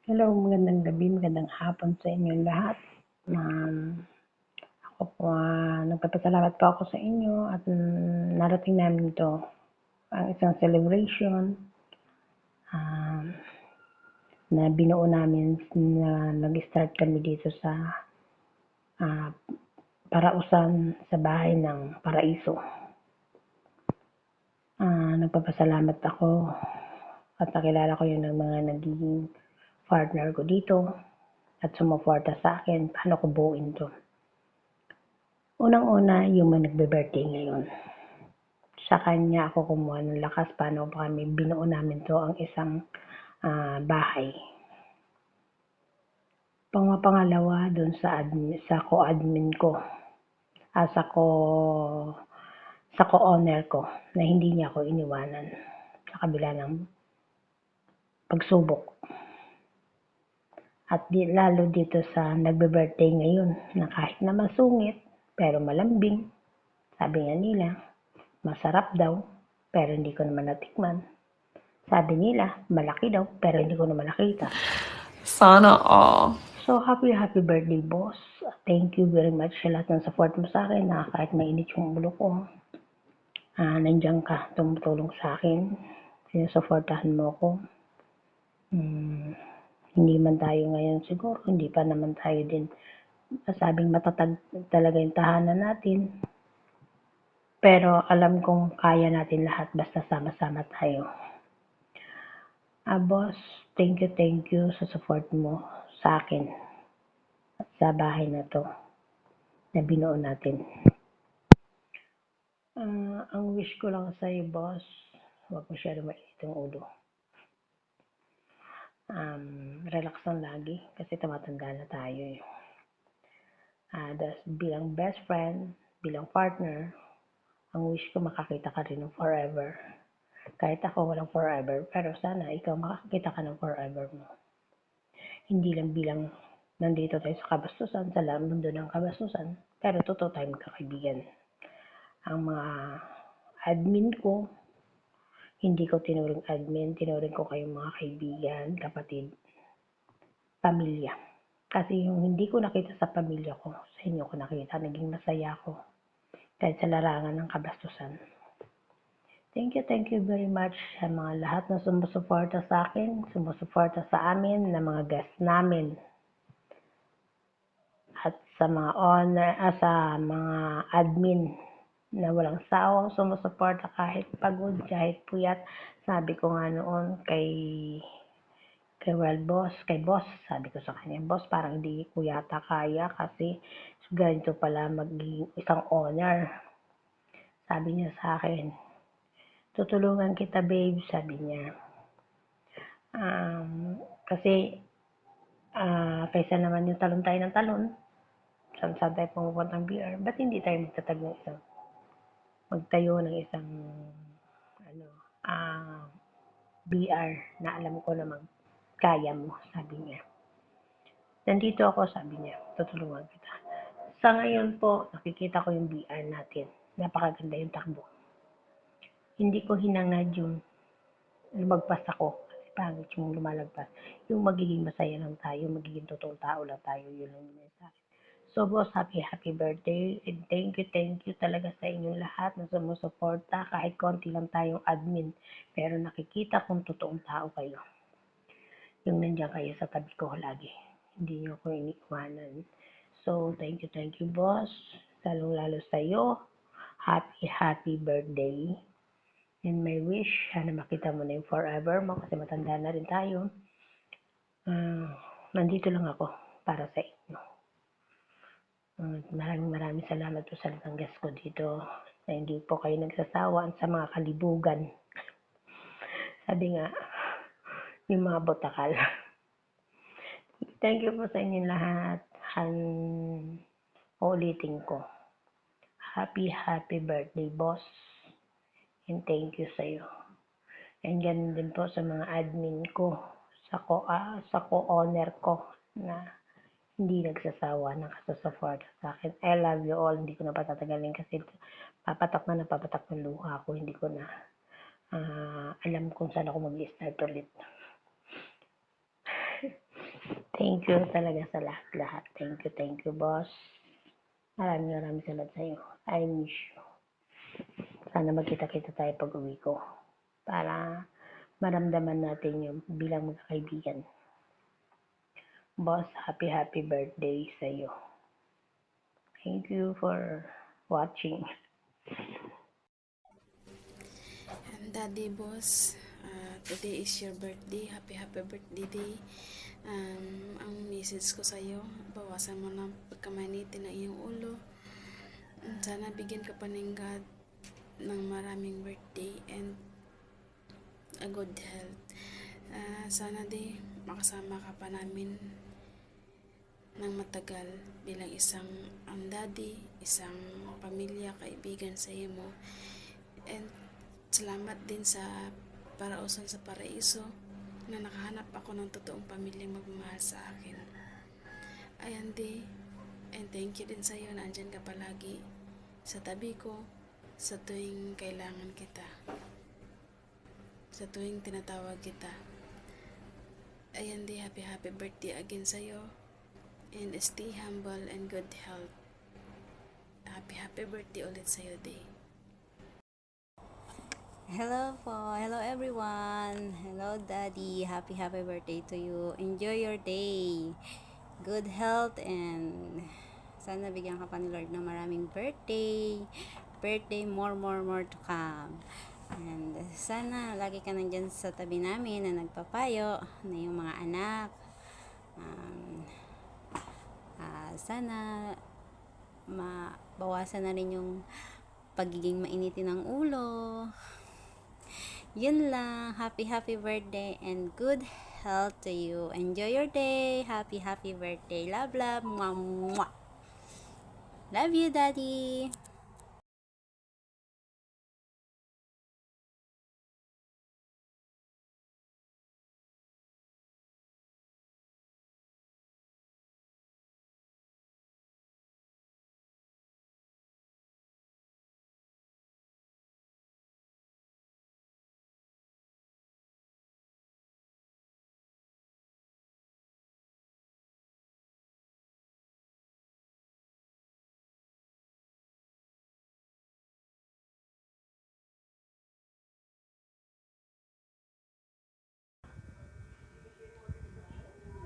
Hello, magandang gabi, magandang hapon sa inyong lahat. Ako po, nagpapasalamat po ako sa inyo at narating namin ito, ang isang celebration na binuo namin na nag-start kami dito sa Parausan sa bahay ng Paraiso. Nagpapasalamat ako at nakilala ko yun ng mga naging partner ko dito at sumuporta sa akin paano ko buuin to. Unang-una, yung mga nagbe-birthday ngayon. Sa kanya ako kumuha ng lakas paano ba kami binuo namin to ang isang bahay. Pangalawa, dun sa co-admin ko, sa co-owner ko na hindi niya ako iniwanan sa kabila ng pagsubok. At lalo dito sa nagbe-birthday ngayon na kahit na masungit pero malambing, sabi nga nila, masarap daw pero hindi ko naman natikman. Sabi nila, malaki daw pero hindi ko naman nakita. Sana all. So, happy birthday, boss. Thank you very much sa lahat ng support mo sa akin na kahit mainit yung ulo ko. Nandiyan ka, tumutulong sa akin. Sinusuportahan mo ko. Hindi man tayo ngayon siguro, hindi pa naman tayo din masabing matatag talaga yung tahanan natin. Pero alam kong kaya natin lahat basta sama-sama tayo. Boss, thank you sa support mo sa akin at sa bahay na to na binuo natin. Ang wish ko lang sa'yo, boss, huwag masyado mainit ang ulo. Relax lang lagi kasi tumatanda na tayo eh. Bilang best friend, bilang partner, ang wish ko makakita ka rin ng forever. Kahit ako walang forever, pero sana ikaw makakita ka ng forever mo. Hindi lang bilang nandito tayo sa kabastusan, sa mundo ng kabastusan, pero totoo tayo magkakaibigan. Ang mga admin ko, hindi ko tinuring admin, tinuring ko kayong mga kaibigan, kapatid, pamilya. Kasi yung hindi ko nakita sa pamilya ko, sa inyo ko nakita, naging masaya ako. Kahit sa larangan ng kabastusan. Thank you very much sa mga lahat na sumusuporta sa akin, sumusuporta sa amin, na mga guest namin. At sa mga sa mga admin na walang sawa sumusuporta kahit pagod, kahit puyat. Sabi ko nga noon kay boss, sabi ko sa kanya, boss, parang hindi ko yata kaya kasi ganito pala maging isang owner. Sabi niya sa akin, tutulungan kita babe, sabi niya. Kasi kaysa naman yung talon tayo ng talon, saan tayo pumupuntang BR, ba't hindi tayo magtayo ng isang BR na alam ko namang kaya mo, sabi niya. Nandito ako, sabi niya, tutulungan kita. Sa ngayon po, nakikita ko yung BR natin. Napakaganda yung takbo. Hindi ko hinangad yung lumagpas ako. Kasi pangit yung lumalagpas. Yung magiging masaya lang tayo, magiging totoong tao lang tayo, yun lang yung mensahe. So boss, happy birthday and thank you talaga sa inyong lahat na sumusuporta kahit konti lang tayong admin pero nakikita kong totoong tao kayo. Yung nandiyan kayo sa tabi ko lagi. Hindi niyo ako iniwanan. So thank you boss. Lalong-lalo sa iyo. Happy birthday. And my wish, sana makita mo na yung forever mo kasi matanda na rin tayo. Nandito lang ako para sa inyo. Maraming salamat po sa lahat ng guest ko dito na hindi po kayo nagsasawa sa mga kalibugan. Sabi nga, yung mga botakal. Thank you po sa inyong lahat. Ulitin ko. Happy birthday, boss. And thank you sa iyo. And ganun din po sa mga admin ko, sa co-owner ko na hindi nagsasawa ng kasusuporta sa akin. I love you all. Hindi ko na patatagalin kasi papatak ng luha ko. Hindi ko na alam kung saan ako mag-start ulit. Thank you talaga sa lahat-lahat. Thank you, boss. Maraming salamat sa'yo. I miss you. Sana magkita-kita tayo pag uwi ko. Para maramdaman natin yung bilang magkakaibigan. Boss, happy birthday sa'yo. Thank you for watching. Daddy boss, today is your birthday. Happy birthday day. Ang message ko sa'yo, bawasan mo ng pagkamanitin ng iyong ulo. Sana bigyan ka pa ng God ng maraming birthday and a good health. Sana di makasama ka pa namin ng matagal bilang isang daddy, isang pamilya, kaibigan sa iyo mo. And salamat din sa Parausan sa Paraiso na nakahanap ako ng totoong pamilyang magmamahal sa akin. Ayan di, and thank you din sa iyo na andyan ka palagi sa tabi ko sa tuwing kailangan kita, sa tuwing tinatawag kita. Ayan di, happy birthday again sa iyo, and stay humble and good health. Happy birthday ulit sa iyo di. Hello po. Hello everyone. Hello Daddy. Happy birthday to you. Enjoy your day. Good health and sana bigyan ka pa ni Lord ng maraming birthday. Birthday more to come. And sana lagi ka nandyan sa tabi namin na nagpapayo na yung mga anak. Sana mabawasan na rin yung pagiging mainitin ng ulo. Yun lang. Happy birthday and good health to you. Enjoy your day. Happy birthday. Love. Mwah, mwah. Love you, Daddy.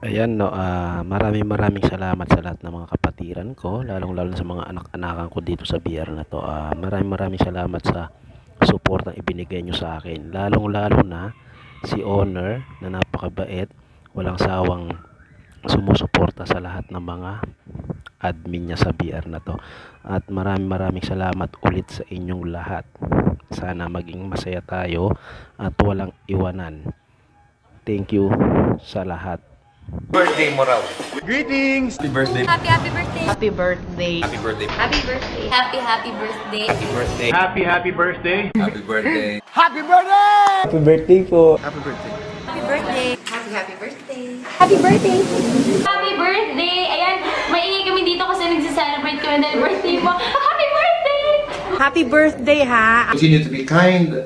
Ayan no, maraming salamat sa lahat ng mga kapatiran ko, lalong-lalo sa mga anak-anakan ko dito sa BR na to. Maraming salamat sa support na ibinigay nyo sa akin. Lalong-lalo na si Honor na napakabait, walang sawang sumusuporta sa lahat ng mga admin niya sa BR na to. At maraming salamat ulit sa inyong lahat. Sana maging masaya tayo at walang iwanan. Thank you sa lahat. Birthday mo raw. Greetings! Happy birthday. Happy birthday. Happy birthday. Happy birthday. Happy birthday. Happy birthday. Happy birthday. Happy birthday. Happy birthday. Happy birthday po. Happy birthday. Happy birthday. Happy birthday. Happy birthday. Happy birthday. Ayan, maingay kami dito kasi nagse-celebrate kami dahil birthday mo. Happy birthday! Happy birthday, ha? Continue to be kind,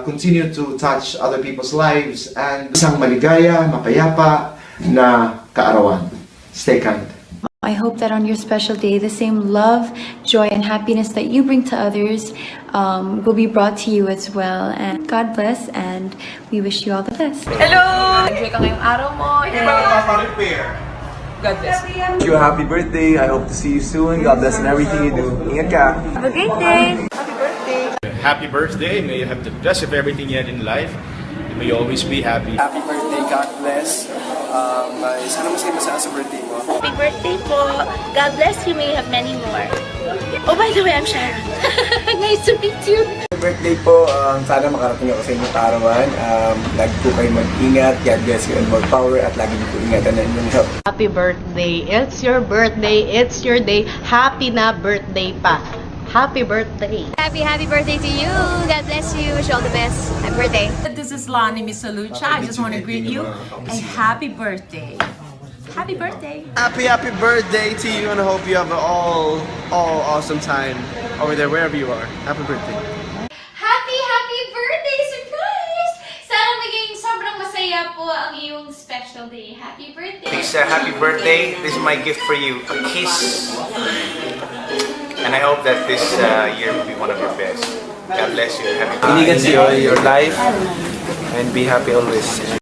continue to touch other people's lives, and isang maligaya, mapayapa na kaarawan. Stay kind. I hope that on your special day, the same love, joy, and happiness that you bring to others will be brought to you as well. And God bless, and we wish you all the best. Hello! Enjoy ka ngayong araw mo. God bless. Wish you a happy birthday. I hope to see you soon. God bless in everything you do. Ingat ka. Have a great day. Happy birthday. May you have the best of everything you had in life. May you always be happy. Happy birthday. God bless. Sana masaya sa birthday mo. Happy birthday po. God bless you. May you have many more. Oh, by the way, I'm Sharon. Nice to meet you. Happy birthday po. Sana makarating ako sa inyong kaarawan. Lagi po kayo mag-ingat. God bless you and more power. At lagi niyo po ingatan na inyong health. Happy birthday. It's your birthday. It's your day. Happy na birthday pa. Happy birthday. Happy birthday to you. God bless you. Wish you all the best. Happy birthday. This is Lani Misalucha. I just want to greet you a happy birthday. Happy birthday. Happy birthday to you and I hope you have an all awesome time over there wherever you are. Happy birthday. Happy birthday! Surprise! Sana maging sobrang masaya kumusta po ang iyong special day? Happy birthday! Lisa, happy birthday. This is my gift for you. A kiss. And I hope that this year will be one of your best. God bless you. Happy Enjoy your life and be happy always.